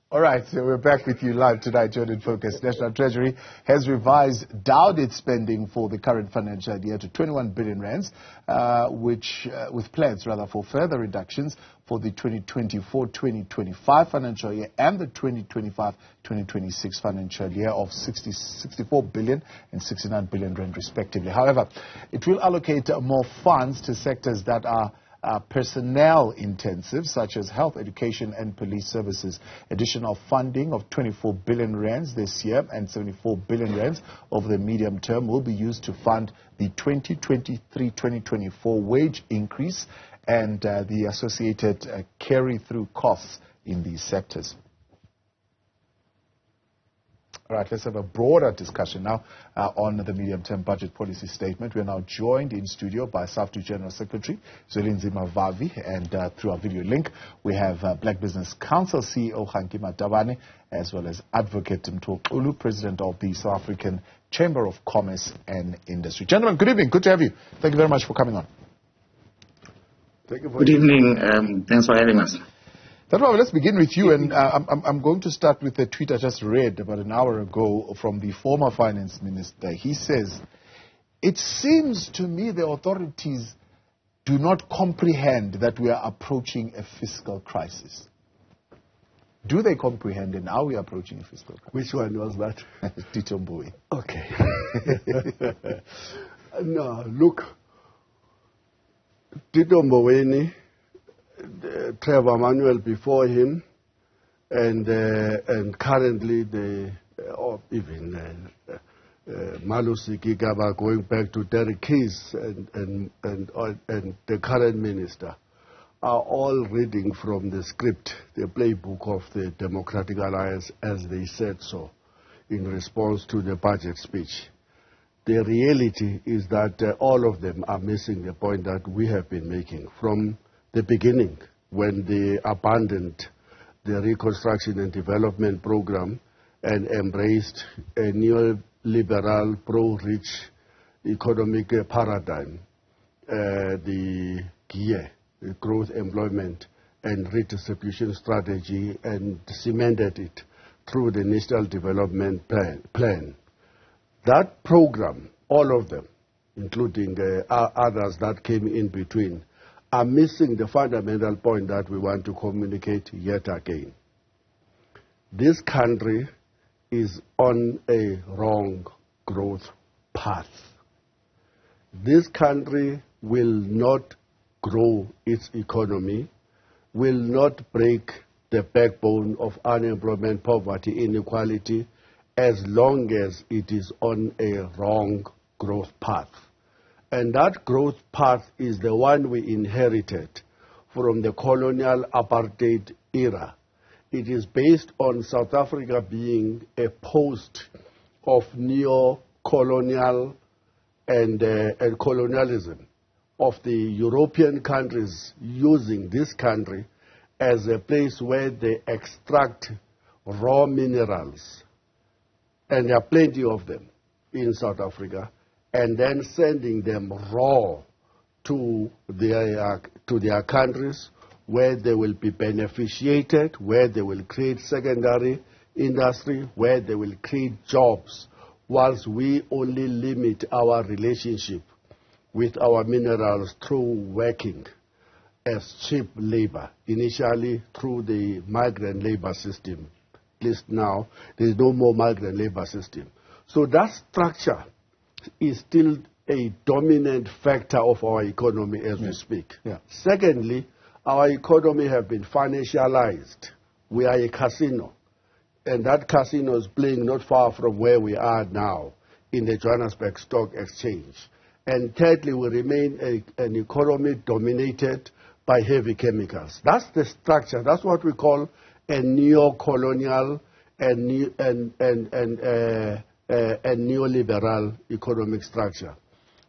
All right, so we're back with you live tonight, Jordan in Focus. National Treasury has revised down its spending for the current financial year to 21 billion rands, with plans for further reductions for the 2024-2025 financial year and the 2025-2026 financial year of 64 billion and 69 billion rand respectively. However, it will allocate more funds to sectors that are personnel intensive, such as health, education and police services. Additional funding of 24 billion rands this year and 74 billion rands over the medium term will be used to fund the 2023-2024 wage increase and the associated carry-through costs in these sectors. All right, let's have a broader discussion now on the medium-term budget policy statement. We are now joined in studio by Saftu General Secretary Zwelinzima Vavi, and through our video link, we have Black Business Council CEO Kganki Matabane, as well as Advocate Mtho Xulu, President of the South African Chamber of Commerce and Industry. Gentlemen, good evening. Good to have you. Thank you very much for coming on. Good evening. Thanks for having us. Let's begin with you, and I'm going to start with the tweet I just read about an hour ago from the former finance minister. He says, "It seems to me the authorities do not comprehend that we are approaching a fiscal crisis." Do they comprehend, and are we approaching a fiscal crisis? Which one was that? Tito Mbui. Okay. No, look, Tito Mboweni, Trevor Manuel before him, and currently Malusi Gigaba, going back to Derek Keys and the current minister, are all reading from the script, the playbook of the Democratic Alliance, as they said so in response to the budget speech. The reality is that all of them are missing the point that we have been making from the beginning, when they abandoned the Reconstruction and Development Program and embraced a neoliberal, pro-rich economic paradigm, the GEAR, the Growth, Employment and Redistribution Strategy, and cemented it through the National Development Plan. That program, all of them, including others that came in between, are missing the fundamental point that we want to communicate yet again. This country is on a wrong growth path. This country will not grow its economy, will not break the backbone of unemployment, poverty, inequality, as long as it is on a wrong growth path. And that growth path is the one we inherited from the colonial apartheid era. It is based on South Africa being a post of neo-colonial and colonialism of the European countries, using this country as a place where they extract raw minerals, and there are plenty of them in South Africa, and then sending them raw to their countries, where they will be beneficiated, where they will create secondary industry, where they will create jobs, whilst we only limit our relationship with our minerals through working as cheap labor, initially through the migrant labor system. At least now, there is no more migrant labor system. So that structure is still a dominant factor of our economy as we speak. Yeah. Secondly, our economy has been financialized. We are a casino, and that casino is playing not far from where we are now in the Johannesburg Stock Exchange. And thirdly, we remain an economy dominated by heavy chemicals. That's the structure. That's what we call a neo-colonial and neoliberal economic structure.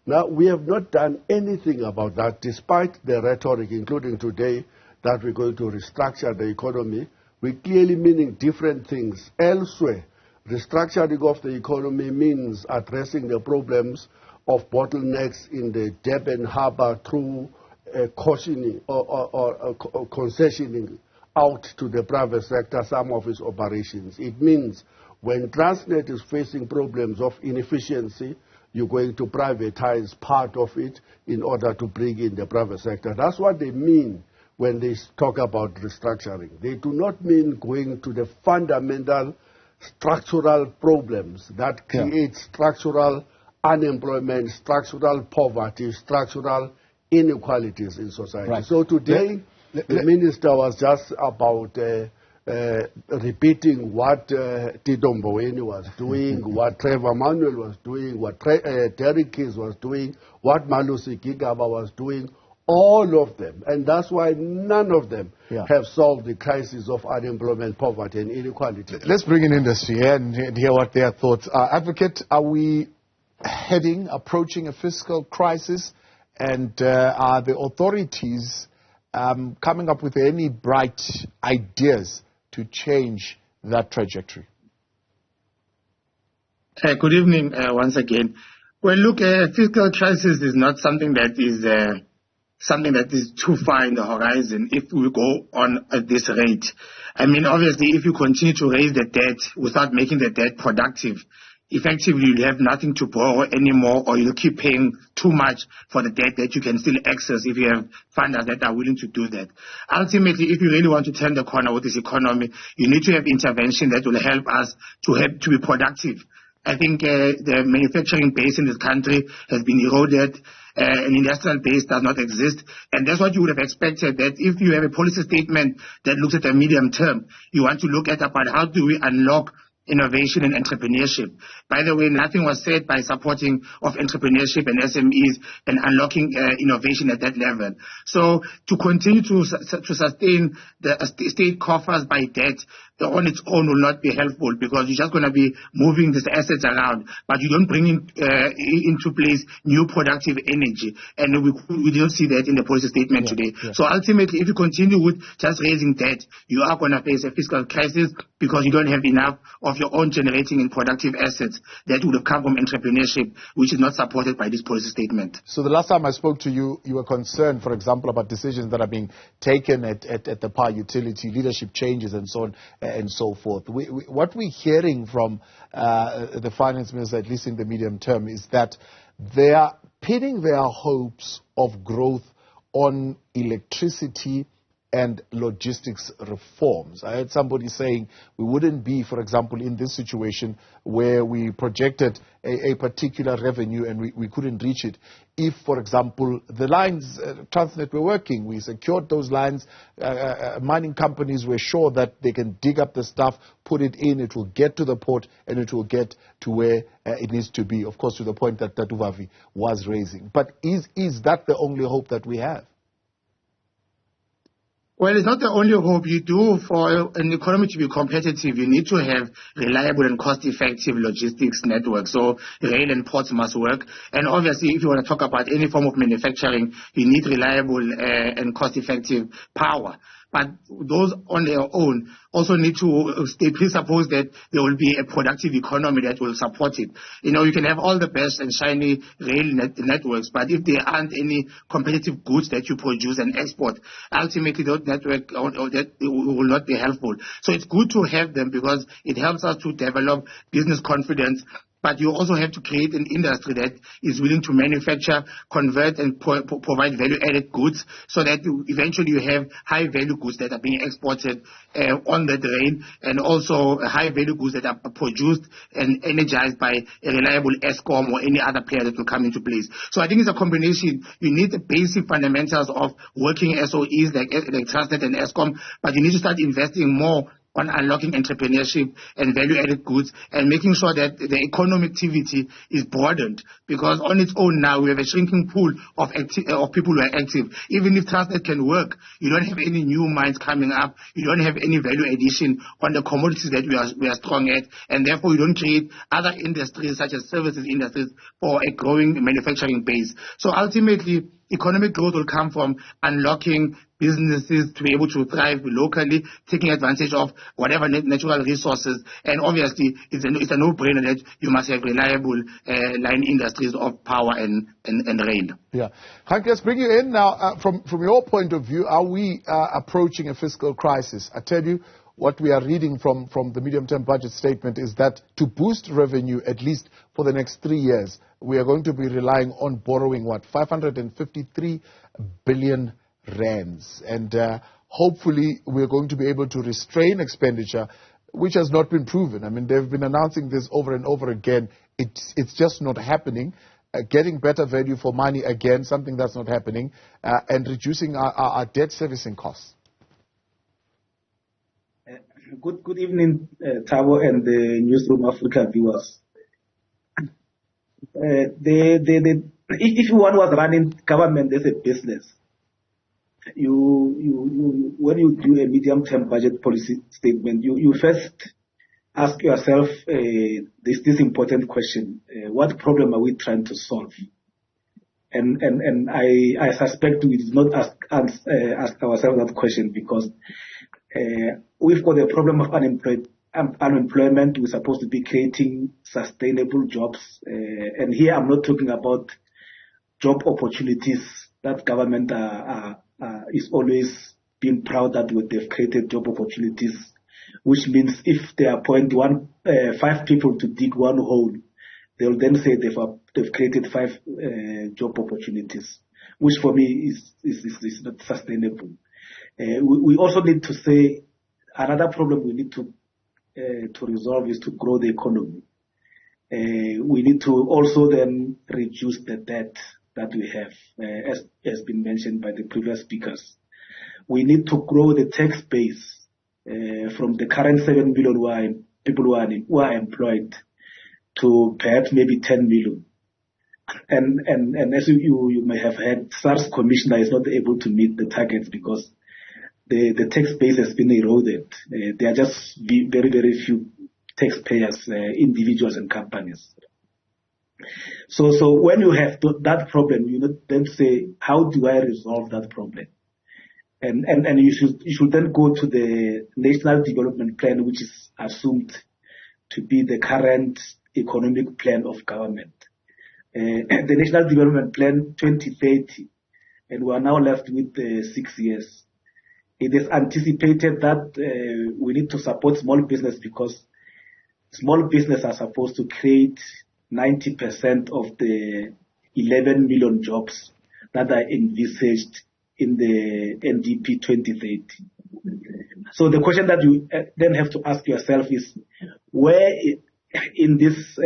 Now, we have not done anything about that, despite the rhetoric, including today, that we're going to restructure the economy. We're clearly meaning different things. Elsewhere, restructuring of the economy means addressing the problems of bottlenecks in the Durban harbour through cautioning or concessioning out to the private sector some of its operations. It means when Transnet is facing problems of inefficiency, you're going to privatize part of it in order to bring in the private sector. That's what they mean when they talk about restructuring. They do not mean going to the fundamental structural problems that create structural unemployment, structural poverty, structural inequalities in society. Right. So today, the minister was just about repeating what Tito Mboweni was doing, what Trevor Manuel was doing, what Derek Keys was doing, what Malusi Gigaba was doing, all of them. And that's why none of them have solved the crisis of unemployment, poverty, and inequality. Let's bring in industry here and hear what their thoughts are. Advocate, are we approaching a fiscal crisis? And are the authorities coming up with any bright ideas to change that trajectory? Good evening once again. Well, look, fiscal crisis is not something that is too far in the horizon if we go on at this rate. I mean, obviously, if you continue to raise the debt without making the debt productive, effectively you'll have nothing to borrow anymore, or you'll keep paying too much for the debt that you can still access if you have funders that are willing to do that. Ultimately, if you really want to turn the corner with this economy, you need to have intervention that will help us to be productive. I think the manufacturing base in this country has been eroded. An industrial base does not exist. And that's what you would have expected, that if you have a policy statement that looks at the medium term, you want to look at about how do we unlock innovation and entrepreneurship. By the way, nothing was said by supporting of entrepreneurship and SMEs and unlocking innovation at that level. So to continue to sustain the state coffers by debt on its own will not be helpful, because you're just going to be moving these assets around, but you don't bring into place new productive energy. And we don't see that in the policy statement today. Yeah. So ultimately, if you continue with just raising debt, you are going to face a fiscal crisis, because you don't have enough of your own generating and productive assets that would have come from entrepreneurship, which is not supported by this policy statement. So the last time I spoke to you, you were concerned, for example, about decisions that are being taken at the power utility, leadership changes and so on and so forth. What we're hearing from the finance minister, at least in the medium term, is that they are pinning their hopes of growth on electricity and logistics reforms. I heard somebody saying we wouldn't be, for example, in this situation where we projected a particular revenue and we couldn't reach it if, for example, the lines, Transnet were working. We secured those lines. Mining companies were sure that they can dig up the stuff, put it in, it will get to the port, and it will get to where it needs to be, of course, to the point that Tatu Vavi was raising. But is that the only hope that we have? Well, it's not the only hope. You do, for an economy to be competitive, you need to have reliable and cost-effective logistics networks. So rail and ports must work. And obviously, if you want to talk about any form of manufacturing, you need reliable and cost-effective power. But those on their own also need to presuppose that there will be a productive economy that will support it. You know, you can have all the best and shiny rail networks, but if there aren't any competitive goods that you produce and export, ultimately those networks that will not be helpful. So it's good to have them, because it helps us to develop business confidence. But you also have to create an industry that is willing to manufacture, convert, and provide value-added goods, so that eventually you have high-value goods that are being exported on the drain, and also high-value goods that are produced and energized by a reliable ESCOM or any other player that will come into place. So I think it's a combination. You need the basic fundamentals of working SOEs like Transnet and ESCOM, but you need to start investing more on unlocking entrepreneurship and value-added goods, and making sure that the economic activity is broadened, because on its own now we have a shrinking pool of people who are active. Even if Transnet can work, you don't have any new mines coming up, you don't have any value addition on the commodities that we are strong at, and therefore you don't create other industries such as services industries for a growing manufacturing base. So ultimately, economic growth will come from unlocking businesses to be able to thrive locally, taking advantage of whatever natural resources. And obviously, it's a no-brainer that you must have reliable line industries of power and rail. Yeah. Kganki, let's bring you in now. From your point of view, are we approaching a fiscal crisis? I tell you, what we are reading from the medium-term budget statement is that to boost revenue, at least for the next 3 years, we are going to be relying on borrowing, 553 billion rands. And hopefully we're going to be able to restrain expenditure, which has not been proven. I mean, they've been announcing this over and over again. It's just not happening. Getting better value for money, again, something that's not happening, and reducing our debt servicing costs. Good evening, Thabo and the Newzroom Afrika viewers. If one was running government as a business, when you do a medium-term budget policy statement, you first ask yourself this important question: what problem are we trying to solve? And I suspect we did not ask ourselves that question because we've got a problem of unemployment. We're supposed to be creating sustainable jobs. And here I'm not talking about job opportunities that government is always being proud that they've created job opportunities, which means if they appoint 5 people to dig one hole, they'll then say they've created 5 job opportunities, which for me is not sustainable. We also need to say another problem we need to resolve is to grow the economy. We need to also then reduce the debt that we have, as has been mentioned by the previous speakers. We need to grow the tax base from the current 7 million people who are employed to perhaps maybe 10 million. And as you may have heard, SARS commissioner is not able to meet the targets because the tax base has been eroded. There are just very, very few taxpayers, individuals and companies. So when you have that problem, you then say, how do I resolve that problem? And you should then go to the National Development Plan, which is assumed to be the current economic plan of government. The National Development Plan 2030, and we are now left with 6 years. It is anticipated that we need to support small business because small business are supposed to create 90% of the 11 million jobs that are envisaged in the NDP 2030. So the question that you then have to ask yourself is, where in this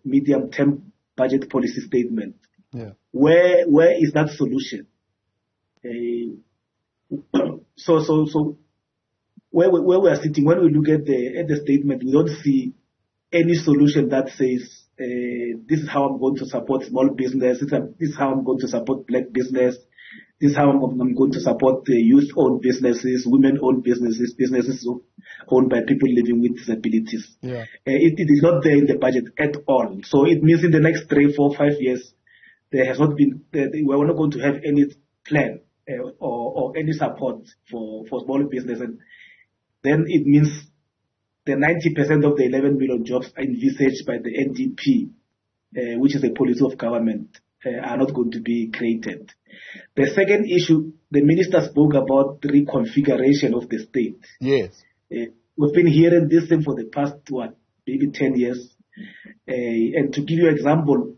medium-term budget policy statement, where is that solution? So where we are sitting, when we look at the statement, we don't see any solution that says this is how I'm going to support small business, this is how I'm going to support black business, this is how I'm going to support the youth-owned businesses, women-owned businesses, businesses owned by people living with disabilities. It is not there in the budget at all. So it means in the next 3, 4, 5 years, there has not been, we're not going to have any plan or any support for small business. And then it means the 90% of the 11 million jobs envisaged by the NDP, which is a policy of government, are not going to be created. The second issue, the minister spoke about the reconfiguration of the state. Yes. We've been hearing this thing for the past, maybe 10 years. And to give you an example,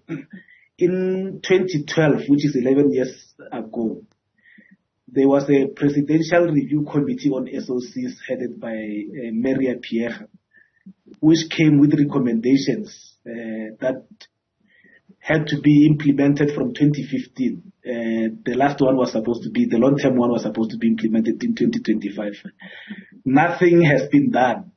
in 2012, which is 11 years ago, there was a presidential review committee on SOCs headed by Maria Pierre, which came with recommendations that had to be implemented from 2015. The last one was supposed to be, the long-term one was supposed to be implemented in 2025. Nothing has been done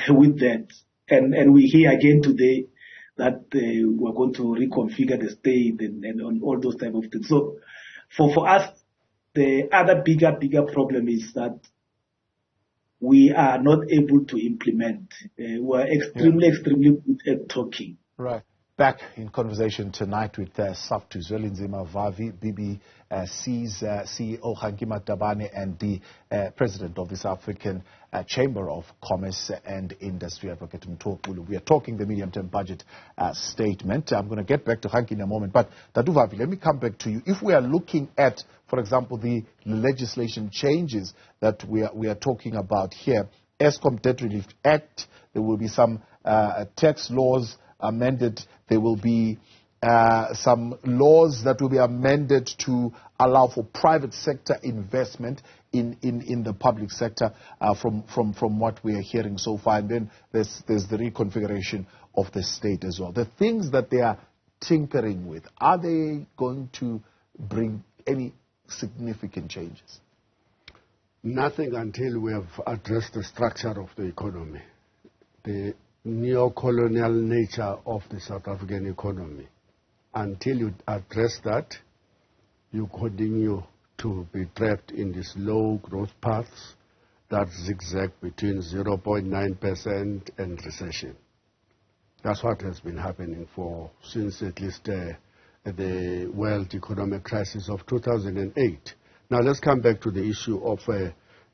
with that. And we hear again today that we're going to reconfigure the state and on all those type of things. So for us, the other bigger problem is that we are not able to implement. We're extremely good at talking. Right. Back in conversation tonight with Saftu, Zwelinzima Vavi, BBC's CEO Kganki Matabane, and the President of the South African Chamber of Commerce and Industry Advocate Mtho Xulu. We are talking the medium-term budget statement. I'm going to get back to Kganki in a moment, but Tatu Vavi, let me come back to you. If we are looking at, for example, the legislation changes that we are talking about here, Eskom Debt Relief Act, there will be some tax laws amended. There will be some laws that will be amended to allow for private sector investment in the public sector from what we are hearing so far. And then there's the reconfiguration of the state as well. The things that they are tinkering with, are they going to bring any significant changes? Nothing until we have addressed the structure of the economy. The neo-colonial nature of the South African economy. Until you address that, you continue to be trapped in these low growth paths that zigzag between 0.9% and recession. That's what has been happening since at least the world economic crisis of 2008. Now let's come back to the issue of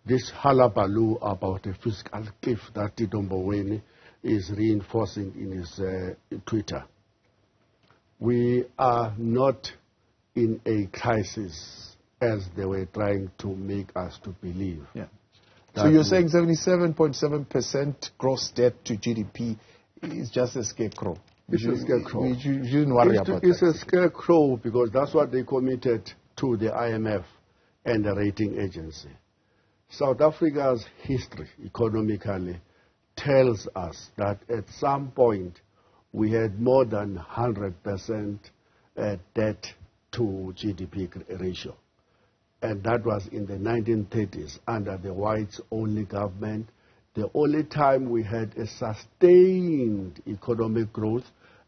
this hullabaloo about the fiscal cliff that Godongwana is reinforcing in his Twitter. We are not in a crisis as they were trying to make us to believe. Yeah. So you're saying 77.7% gross debt to GDP is just a scarecrow? It's a scarecrow. You shouldn't worry about that. It's a scarecrow because that's what they committed to the IMF and the rating agency. South Africa's history economically tells us that at some point we had more than 100% debt to GDP ratio. And that was in the 1930s under the whites-only government. The only time we had a sustained economic growth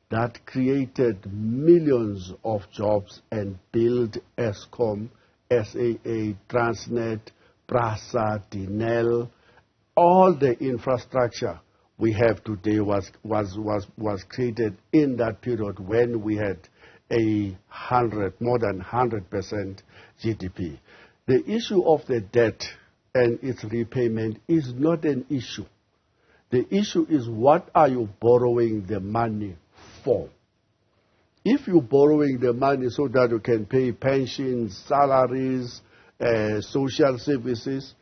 that created millions of jobs and built Eskom, SAA, Transnet, Prasa, Dinel. All the infrastructure we have today was created in that period when we had more than 100% GDP. The issue of the debt and its repayment is not an issue. The issue is, what are you borrowing the money for? If you're borrowing the money so that you can pay pensions, salaries, social services,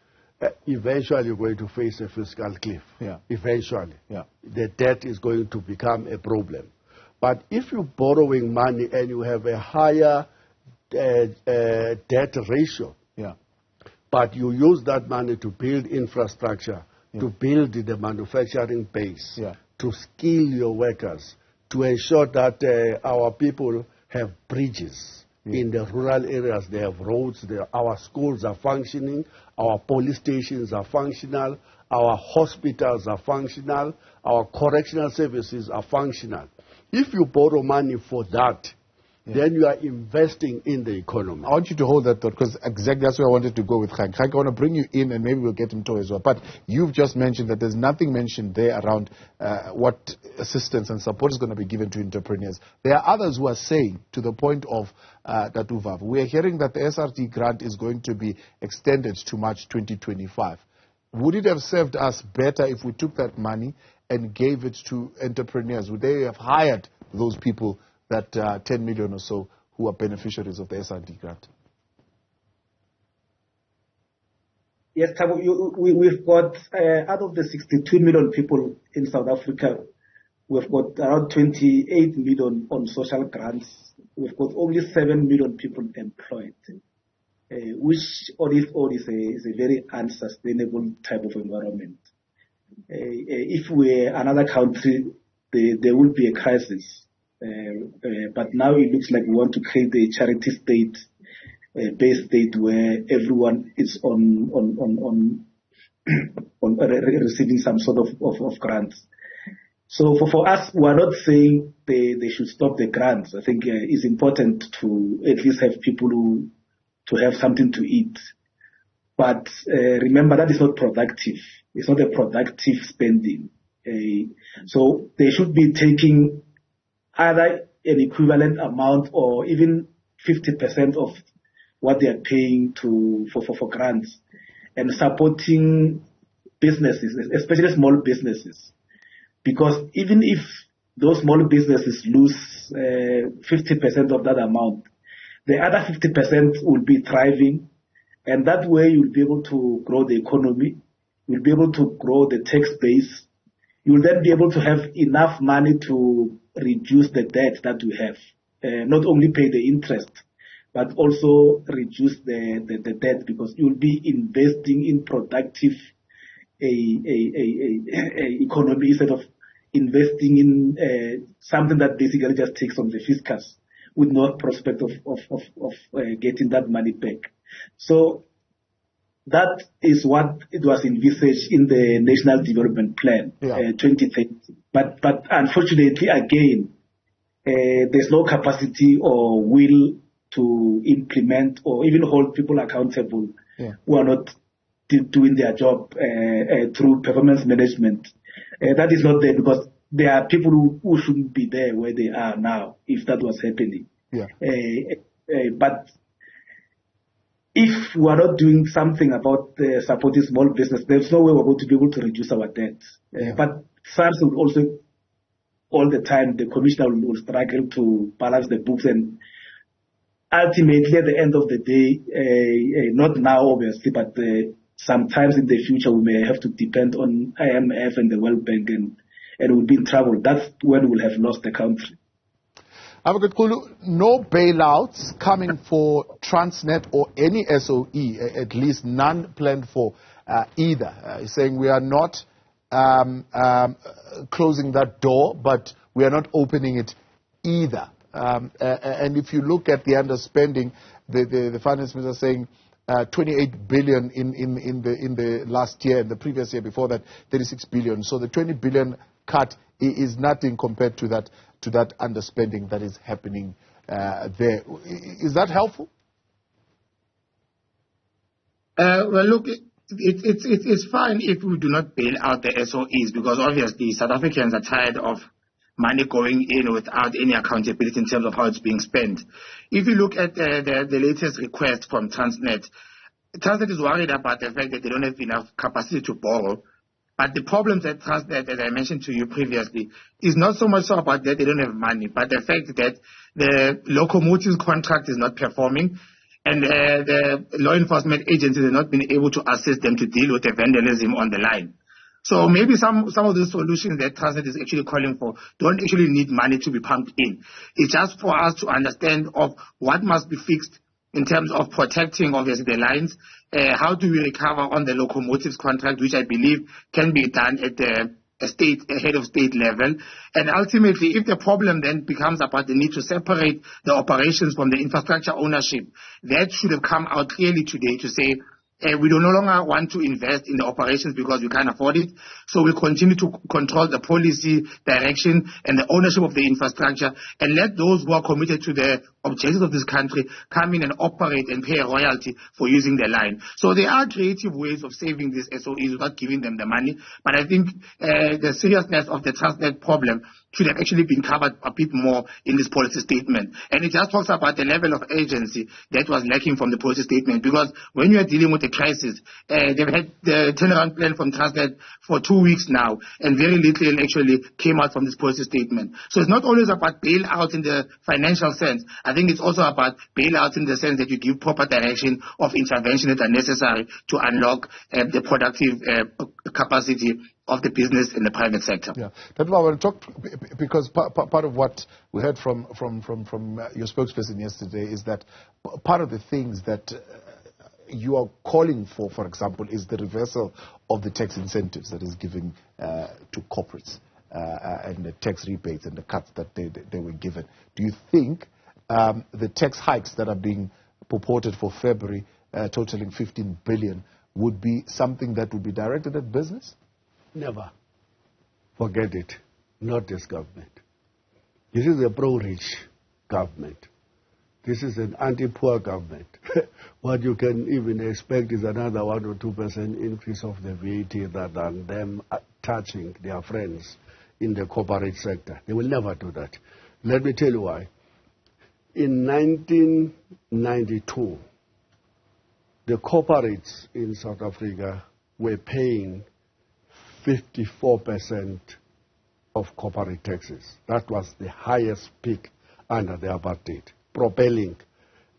eventually you're going to face a fiscal cliff. Yeah. Eventually. Yeah. The debt is going to become a problem. But if you're borrowing money and you have a higher debt ratio, yeah, but you use that money to build infrastructure, to build the manufacturing base, to skill your workers, to ensure that our people have bridges. In the rural areas, they have roads, our schools are functioning, our police stations are functional, our hospitals are functional, our correctional services are functional. If you borrow money for that, then you are investing in the economy. I want you to hold that thought, because exactly that's where I wanted to go with Kganki. Kganki, I want to bring you in, and maybe we'll get him to as well. But you've just mentioned that there's nothing mentioned there around what assistance and support is going to be given to entrepreneurs. There are others who are saying, to the point of Tatu Vavi, we are hearing that the SRD grant is going to be extended to March 2025. Would it have served us better if we took that money and gave it to entrepreneurs? Would they have hired those people, that 10 million or so, who are beneficiaries of the SRD grant? Yes, Thabo, we've got, out of the 62 million people in South Africa, we've got around 28 million on social grants. We've got only 7 million people employed, which on its own is a very unsustainable type of environment. If we're another country, there will be a crisis. But now it looks like we want to create a charity state, based state where everyone is on receiving some sort of grants. So for us, we're not saying they should stop the grants. I think it's important to at least have people to have something to eat. But remember, that is not productive. It's not a productive spending. So they should be taking either an equivalent amount or even 50% of what they are paying for grants, and supporting businesses, especially small businesses. Because even if those small businesses lose 50% of that amount, the other 50% will be thriving, and that way you'll be able to grow the economy, you'll be able to grow the tax base, you'll then be able to have enough money to reduce the debt that we have, not only pay the interest, but also reduce the debt, because you'll be investing in productive economy instead of investing in something that basically just takes from the fiscals with no prospect of getting that money back. So that is what it was envisaged in the National Development Plan 2030. But unfortunately, again, there's no capacity or will to implement or even hold people accountable who are not doing their job through performance management. That is not there, because there are people who shouldn't be there where they are now if that was happening. But if we are not doing something about supporting small business, there's no way we're going to be able to reduce our debt. But SARS will also, all the time, the commissioner will struggle to balance the books, and ultimately at the end of the day, not now obviously, but sometimes in the future we may have to depend on IMF and the World Bank, and we'll be in trouble. That's when we'll have lost the country. Advocate Xulu, no bailouts coming for Transnet or any SOE, at least none planned for either. Saying we are not closing that door, but we are not opening it either. And if you look at the underspending, the finance minister saying 28 billion in the last year, and the previous year before that 36 billion. So the 20 billion cut is nothing compared to that underspending that is happening there. Is that helpful? Well, look, it's fine if we do not bail out the SOEs, because obviously South Africans are tired of money going in without any accountability in terms of how it's being spent. If you look at the latest request from Transnet is worried about the fact that they don't have enough capacity to borrow. But the problems that Transnet, as I mentioned to you previously, is not so much so about that they don't have money, but the fact that the locomotives contract is not performing, and the law enforcement agencies have not been able to assist them to deal with the vandalism on the line. So maybe some of the solutions that Transnet is actually calling for don't actually need money to be pumped in. It's just for us to understand of what must be fixed in terms of protecting, obviously, the lines. How do we recover on the locomotives contract, which I believe can be done at the head of state level. And ultimately, if the problem then becomes about the need to separate the operations from the infrastructure ownership, that should have come out clearly today to say, we no longer want to invest in the operations because we can't afford it. So we continue to control the policy, direction, and the ownership of the infrastructure, and let those who are committed to the objectives of this country come in and operate and pay a royalty for using the line. So there are creative ways of saving these SOEs without giving them the money. But I think the seriousness of the Transnet problem should have actually been covered a bit more in this policy statement. And it just talks about the level of agency that was lacking from the policy statement. Because when you are dealing with a crisis, they've had the turnaround plan from Transnet for 2 weeks now, and very little actually came out from this policy statement. So it's not always about bailout in the financial sense. I think it's also about bailout in the sense that you give proper direction of intervention that are necessary to unlock the productive capacity of the business in the private sector. Yeah, that's why I want to talk, because part of what we heard from your spokesperson yesterday is that part of the things that you are calling for example, is the reversal of the tax incentives that is given to corporates and the tax rebates and the cuts that they were given. Do you think the tax hikes that are being purported for February, totaling 15 billion, would be something that would be directed at business? Never. Forget it. Not this government. This is a pro-rich government. This is an anti-poor government. What you can even expect is another 1 or 2% increase of the VAT rather than them touching their friends in the corporate sector. They will never do that. Let me tell you why. In 1992, the corporates in South Africa were paying 54% of corporate taxes. That was the highest peak under the apartheid, propelling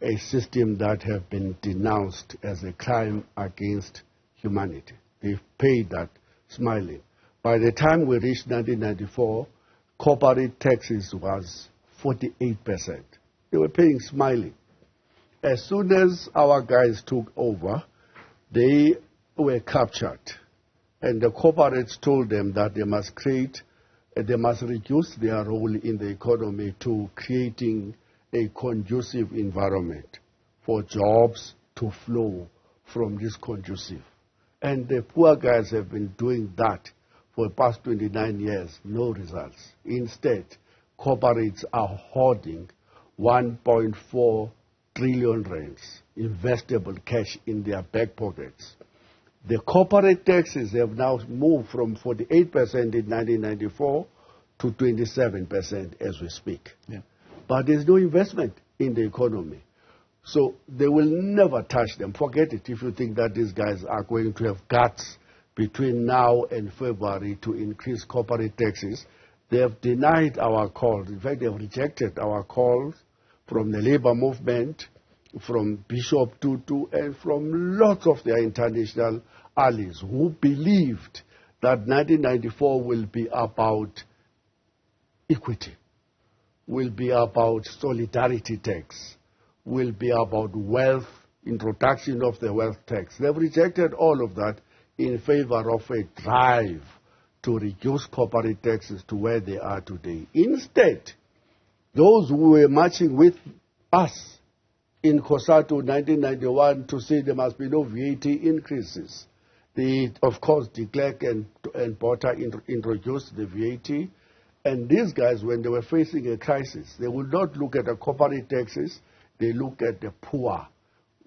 a system that have been denounced as a crime against humanity. They paid that smiling. By the time we reached 1994, corporate taxes was 48%. They were paying smiling. As soon as our guys took over, they were captured. And the corporates told them that they must reduce their role in the economy to creating a conducive environment for jobs to flow from this conducive. And the poor guys have been doing that for the past 29 years, no results. Instead, corporates are hoarding 1.4 trillion rands investable cash in their back pockets. The corporate taxes have now moved from 48% in 1994 to 27% as we speak. Yeah. But there's no investment in the economy. So they will never touch them. Forget it if you think that these guys are going to have guts between now and February to increase corporate taxes. They have denied our calls. In fact, they have rejected our calls from the labor movement, from Bishop Tutu, and from lots of their international allies who believed that 1994 will be about equity, will be about solidarity tax, will be about wealth, introduction of the wealth tax. They've rejected all of that in favor of a drive to reduce corporate taxes to where they are today. Instead, those who were marching with us in COSATU 1991 to say there must be no VAT increases, they, of course, de Klerk and Botha introduced the VAT. And these guys, when they were facing a crisis, they would not look at the corporate taxes, they look at the poor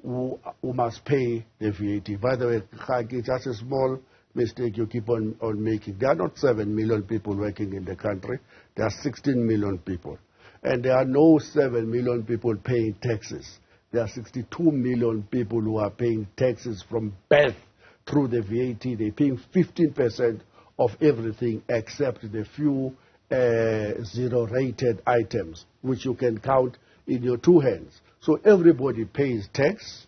who must pay the VAT. By the way, Kganki, just a small mistake you keep on making. There are not 7 million people working in the country. There are 16 million people. And there are no 7 million people paying taxes. There are 62 million people who are paying taxes from birth through the VAT. They're paying 15% of everything except the few zero-rated items, which you can count in your two hands. So everybody pays tax,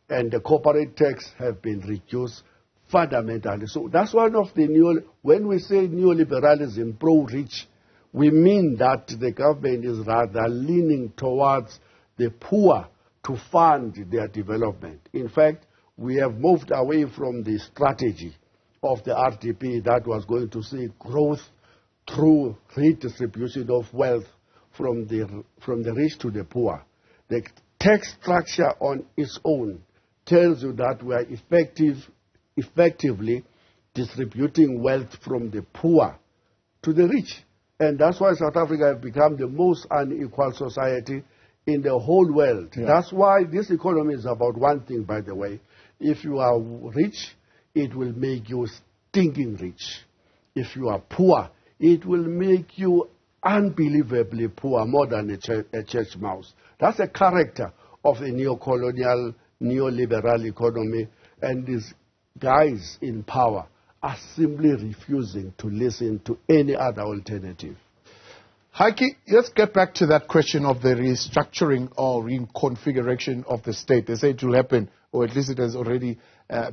and the corporate tax have been reduced fundamentally. So that's one of the when we say neoliberalism, pro-rich, we mean that the government is rather leaning towards the poor to fund their development. In fact, we have moved away from the strategy of the RDP that was going to see growth through redistribution of wealth from the rich to the poor. The tax structure on its own tells you that we are effectively distributing wealth from the poor to the rich. And that's why South Africa has become the most unequal society in the whole world. Yeah. That's why this economy is about one thing, by the way. If you are rich, it will make you stinking rich. If you are poor, it will make you unbelievably poor, more than a church mouse. That's the character of a neo-colonial, neoliberal economy, and these guys in power are simply refusing to listen to any other alternative. Kganki, let's get back to that question of the restructuring or reconfiguration of the state. They say it will happen, or at least it has already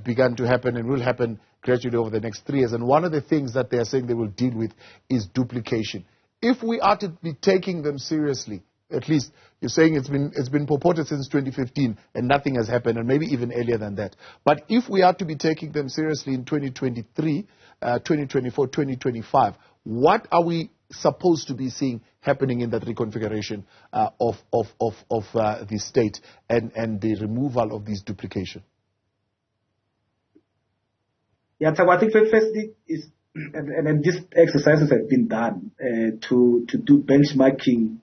begun to happen and will happen gradually over the next 3 years. And one of the things that they are saying they will deal with is duplication. If we are to be taking them seriously, at least you're saying it's been purported since 2015 and nothing has happened, and maybe even earlier than that. But if we are to be taking them seriously in 2023, 2024, 2025, what are we supposed to be seeing happening in that reconfiguration of the state and the removal of this duplication? Yeah, so I think firstly is, and these exercises have been done to do benchmarking,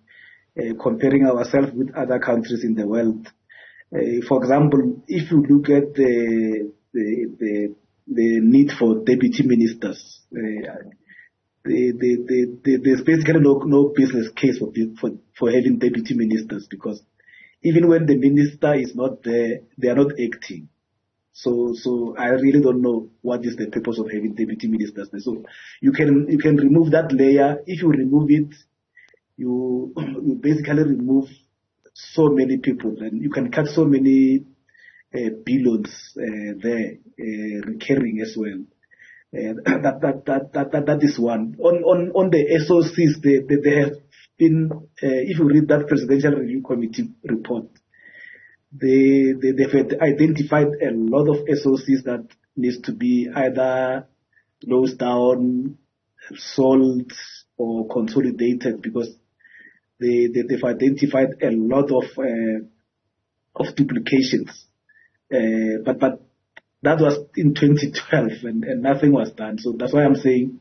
comparing ourselves with other countries in the world. For example, if you look at the need for deputy ministers, there's basically no business case for having deputy ministers, because even when the minister is not there, they are not acting. So I really don't know what is the purpose of having deputy ministers there. So you can remove that layer. If you remove it, you basically remove so many people, and you can cut so many billions there, recurring as well. That is one. On the SOCs, they have been, if you read that Presidential Review Committee report, they've identified a lot of SOCs that needs to be either closed down, sold, or consolidated, because they've identified a lot of duplications. But that was in 2012, and nothing was done. So that's why I'm saying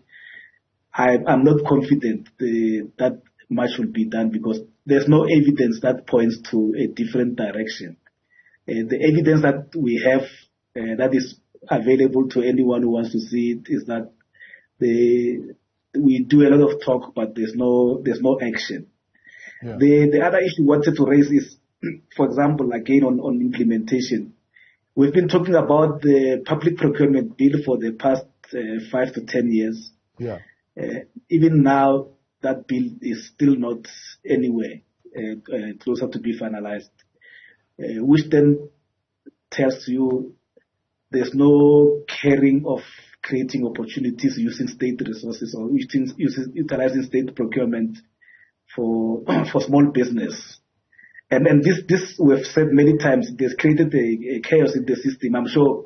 I'm not confident that much will be done, because there's no evidence that points to a different direction. The evidence that we have that is available to anyone who wants to see it is that we do a lot of talk, but there's no action. Yeah. The other issue I wanted to raise is, for example, again on implementation. We've been talking about the public procurement bill for the past 5 to 10 years. Yeah. Even now, that bill is still not anywhere closer to be finalized, which then tells you there's no caring of creating opportunities using state resources or utilizing state procurement for small business. And this we've said many times, it has created a chaos in the system. I'm sure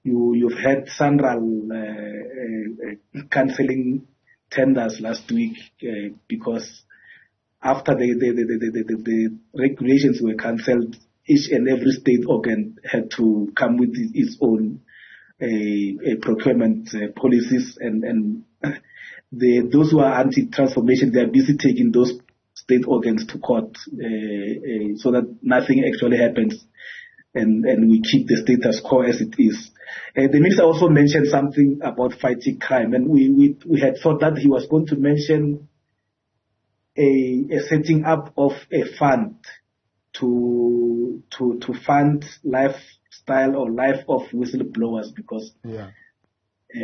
you've had Sanral cancelling tenders last week because after the regulations were cancelled, each and every state organ had to come with its own procurement policies, and those who are anti-transformation, they are busy taking those state organs to court so that nothing actually happens, and we keep the status quo as it is. The minister also mentioned something about fighting crime, and we had thought that he was going to mention a setting up of a fund to fund lifestyle or life of whistleblowers, because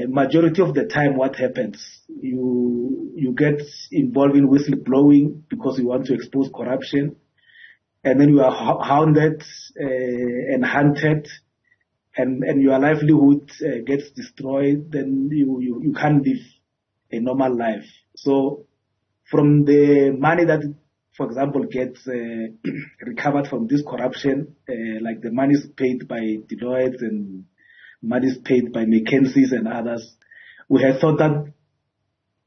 majority of the time what happens, you get involved in whistleblowing because you want to expose corruption, and then you are hounded and hunted, and your livelihood gets destroyed. Then you can't live a normal life. So from the money that, for example, gets recovered from this corruption, like the money is paid by Deloitte and money is paid by McKinsey's and others, we had thought that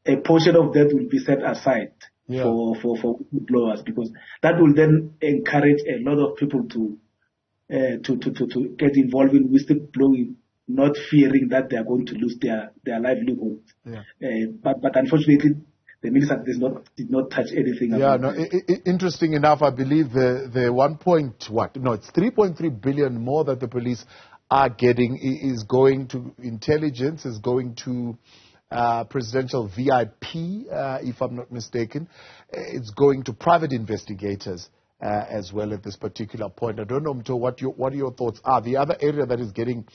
a portion of that will be set aside for whistleblowers, because that will then encourage a lot of people to get involved in whistleblowing, not fearing that they are going to lose their livelihood. But unfortunately, the minister did not touch anything. Interesting enough, I believe the it's 3.3 billion more that the police are getting is going to intelligence, is going to presidential VIP, if I'm not mistaken. It's going to private investigators as well at this particular point. I don't know, Mtho, what your thoughts are. The other area that is getting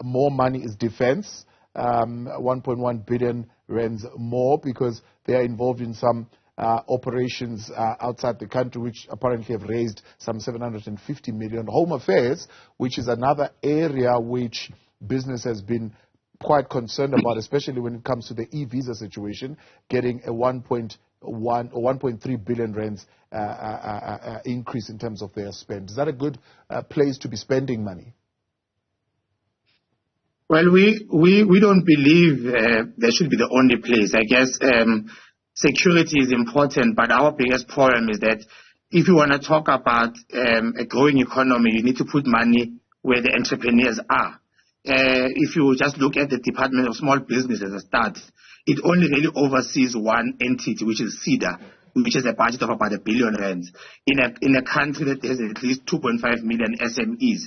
more money is defense. 1.1 billion rands more, because they are involved in some operations outside the country, which apparently have raised some 750 million. Home Affairs, which is another area which business has been quite concerned about, especially when it comes to the e-visa situation, getting a 1.1 or 1.3 billion rands increase in terms of their spend. Is that a good place to be spending money? Well, we don't believe there should be the only place. I guess security is important, but our biggest problem is that if you want to talk about a growing economy, you need to put money where the entrepreneurs are. If you just look at the Department of Small Business as a start, it only really oversees one entity, which is CEDA, which has a budget of about R1 billion. In a country that has at least 2.5 million SMEs,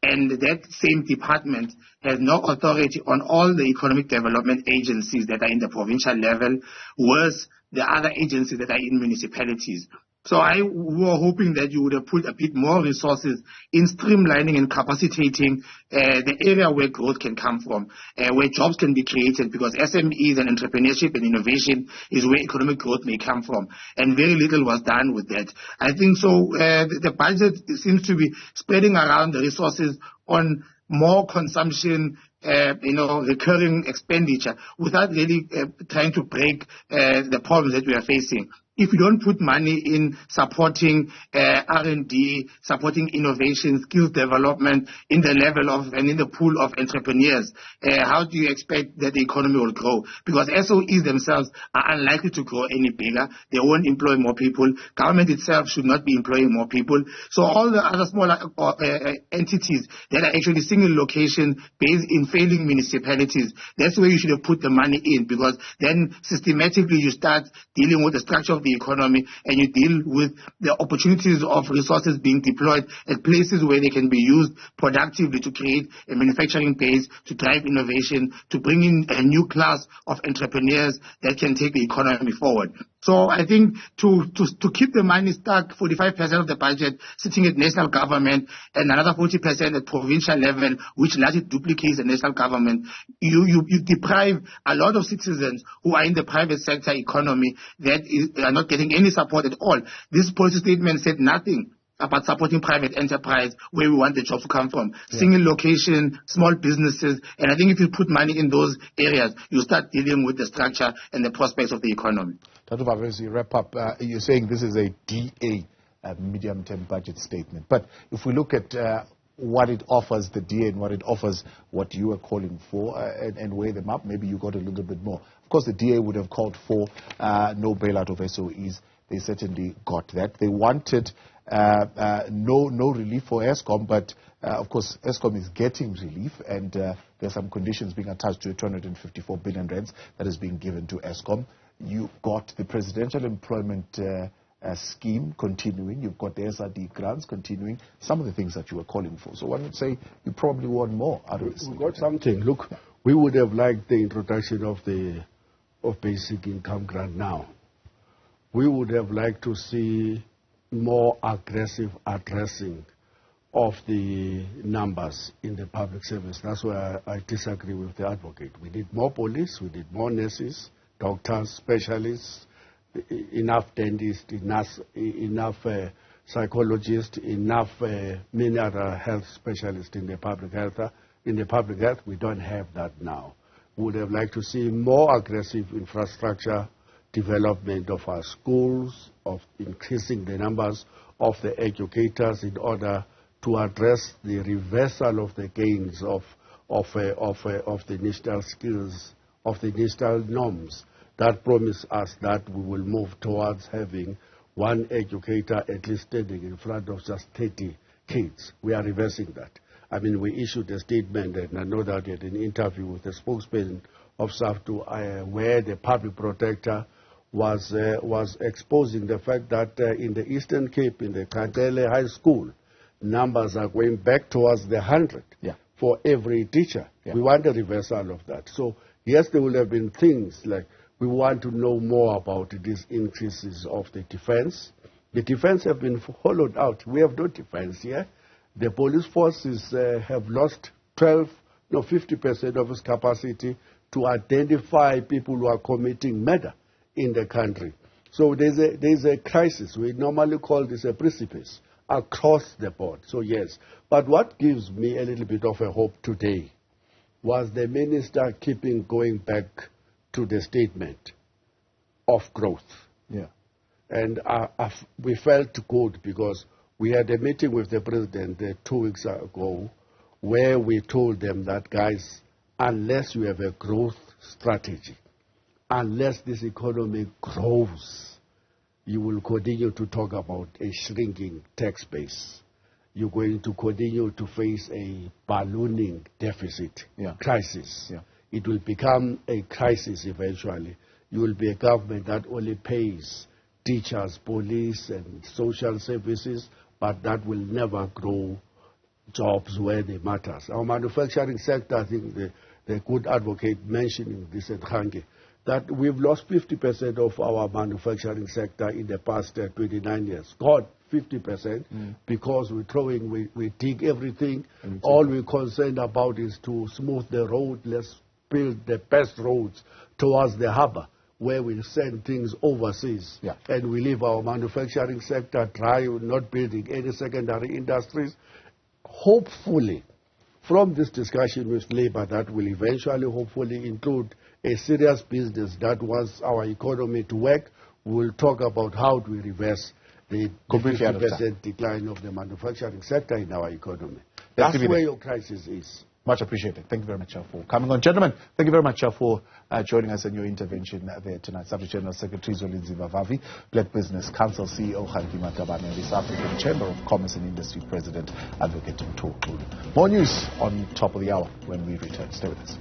And that same department has no authority on all the economic development agencies that are in the provincial level, worse the other agencies that are in municipalities. So I were hoping that you would have put a bit more resources in streamlining and capacitating the area where growth can come from, where jobs can be created, because SMEs and entrepreneurship and innovation is where economic growth may come from. And very little was done with that. I think so the budget seems to be spreading around the resources on more consumption, recurring expenditure, without really trying to break the problems that we are facing. If you don't put money in supporting R&D, supporting innovation, skills development in the level of and in the pool of entrepreneurs, how do you expect that the economy will grow? Because SOEs themselves are unlikely to grow any bigger. They won't employ more people. Government itself should not be employing more people. So all the other smaller entities that are actually single location based in failing municipalities, that's where you should have put the money in, because then systematically you start dealing with the structure of the economy, and you deal with the opportunities of resources being deployed at places where they can be used productively to create a manufacturing base, to drive innovation, to bring in a new class of entrepreneurs that can take the economy forward. So I think to keep the money stuck, 45% of the budget sitting at national government and another 40% at provincial level, which largely duplicates the national government, you deprive a lot of citizens who are in the private sector economy that are not getting any support at all. This policy statement said nothing about supporting private enterprise, where we want the jobs to come from. Yeah. Single location, small businesses, and I think if you put money in those areas, you start dealing with the structure and the prospects of the economy. Dr. Vavi, as you wrap up, you're saying this is a DA, medium-term budget statement. But if we look at what it offers, the DA, and what it offers, what you are calling for, and weigh them up, maybe you got a little bit more. Of course, the DA would have called for no bailout of SOEs. They certainly got that. They wanted no relief for Eskom, but of course Eskom is getting relief, and there's some conditions being attached to 254 billion rands that is being given to Eskom. You got the presidential employment scheme continuing. You've got the SRD grants continuing. Some of the things that you were calling for. So one would say you probably want more out of this. We got something. Look, we would have liked the introduction of basic income grant now. We would have liked to see more aggressive addressing of the numbers in the public service. That's why I disagree with the advocate. We need more police, we need more nurses, doctors, specialists, enough dentists, enough psychologists, enough mineral health specialists in the public health. In the public health, we don't have that now. We would have liked to see more aggressive infrastructure development of our schools, of increasing the numbers of the educators in order to address the reversal of the gains of the national skills, of the national norms that promise us that we will move towards having one educator at least standing in front of just 30 kids. We are reversing that. I mean, we issued a statement, and I know that you had an interview with the spokesperson of Saftu, where the public protector was exposing the fact that in the Eastern Cape, in the Kganki High School, numbers are going back towards the 100 for every teacher. Yeah. We want a reversal of that. So, yes, there will have been things like we want to know more about these increases of the defense. The defense have been hollowed out. We have no defense here. The police forces have lost 50% of its capacity to identify people who are committing murder in the country. So there's a crisis. We normally call this a precipice across the board. So yes, but what gives me a little bit of a hope today was the minister keeping going back to the statement of growth. Yeah, and we felt good because we had a meeting with the president 2 weeks ago where we told them that, guys, unless you have a growth strategy, unless this economy grows, you will continue to talk about a shrinking tax base. You're going to continue to face a ballooning deficit crisis. Yeah. It will become a crisis eventually. You will be a government that only pays teachers, police, and social services, but that will never grow jobs where they matter. Our manufacturing sector, I think the good advocate mentioning this at Kganki, that we've lost 50% of our manufacturing sector in the past 29 years. God, 50%, because we dig everything. All we're concerned about is to smooth the road. Let's build the best roads towards the harbor, where we send things overseas. Yeah. And we leave our manufacturing sector dry, not building any secondary industries. Hopefully, from this discussion with Labour, that will eventually hopefully include a serious business that wants our economy to work. We'll talk about how do we reverse the 50% decline of the manufacturing sector in our economy. That's where your crisis is. Much appreciated. Thank you very much for coming on. Gentlemen, thank you very much for joining us in your intervention there tonight. Saftu General Secretary Zwelinzima Vavi, Black Business Council CEO Kganki Matabane, and the South African Chamber of Commerce and Industry President Advocate Mtho Xulu. More news on top of the hour when we return. Stay with us.